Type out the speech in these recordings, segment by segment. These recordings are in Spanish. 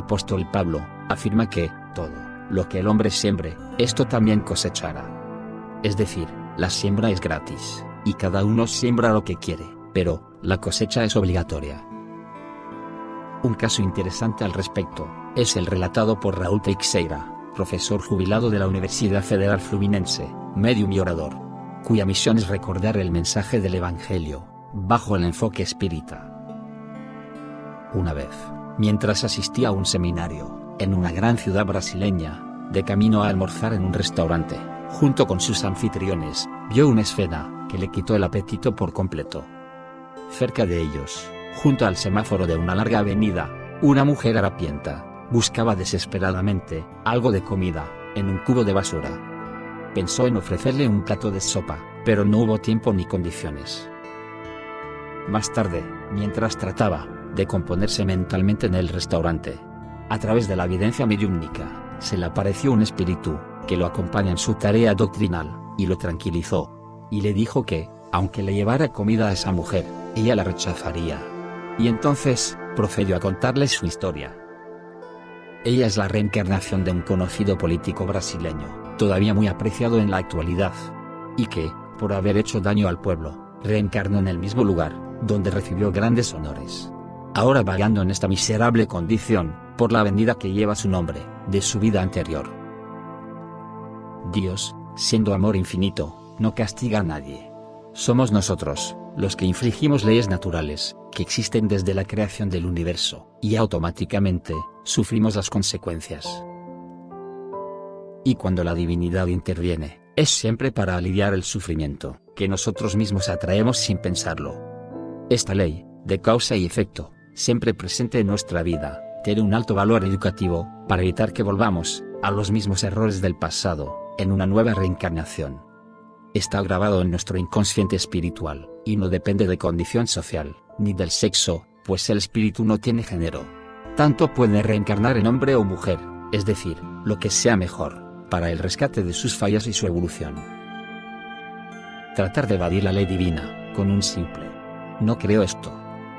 apóstol Pablo afirma que todo lo que el hombre siembre, esto también cosechará. Es decir, la siembra es gratis, y cada uno siembra lo que quiere, pero la cosecha es obligatoria. Un caso interesante al respecto es el relatado por Raúl Teixeira, profesor jubilado de la Universidad Federal Fluminense, médium y orador, cuya misión es recordar el mensaje del Evangelio, bajo el enfoque espírita. Una vez, mientras asistía a un seminario, en una gran ciudad brasileña, de camino a almorzar en un restaurante, junto con sus anfitriones, vio una escena que le quitó el apetito por completo. Cerca de ellos, junto al semáforo de una larga avenida, una mujer harapienta buscaba desesperadamente algo de comida en un cubo de basura. Pensó en ofrecerle un plato de sopa, pero no hubo tiempo ni condiciones. Más tarde, mientras trataba de componerse mentalmente en el restaurante, a través de la evidencia mediúmnica, se le apareció un espíritu que lo acompaña en su tarea doctrinal, y lo tranquilizó, y le dijo que, aunque le llevara comida a esa mujer, ella la rechazaría. Y entonces, procedió a contarle su historia. Ella es la reencarnación de un conocido político brasileño, todavía muy apreciado en la actualidad, y que, por haber hecho daño al pueblo, reencarnó en el mismo lugar, donde recibió grandes honores. Ahora vagando en esta miserable condición, por la avenida que lleva su nombre, de su vida anterior. Dios, siendo amor infinito, no castiga a nadie. Somos nosotros, los que infligimos leyes naturales, que existen desde la creación del universo, y automáticamente, sufrimos las consecuencias. Y cuando la divinidad interviene, es siempre para aliviar el sufrimiento, que nosotros mismos atraemos sin pensarlo. Esta ley, de causa y efecto, siempre presente en nuestra vida, tiene un alto valor educativo, para evitar que volvamos a los mismos errores del pasado, en una nueva reencarnación. Está grabado en nuestro inconsciente espiritual, y no depende de condición social, ni del sexo, pues el espíritu no tiene género. Tanto puede reencarnar en hombre o mujer, es decir, lo que sea mejor, para el rescate de sus fallas y su evolución. Tratar de evadir la ley divina, con un simple "no creo esto",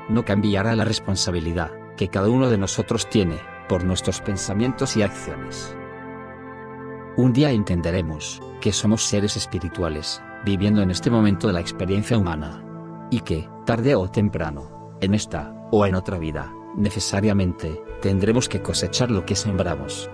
no cambiará la responsabilidad que cada uno de nosotros tiene, por nuestros pensamientos y acciones. Un día entenderemos que somos seres espirituales, viviendo en este momento de la experiencia humana. Y que, tarde o temprano, en esta, o en otra vida, necesariamente, tendremos que cosechar lo que sembramos.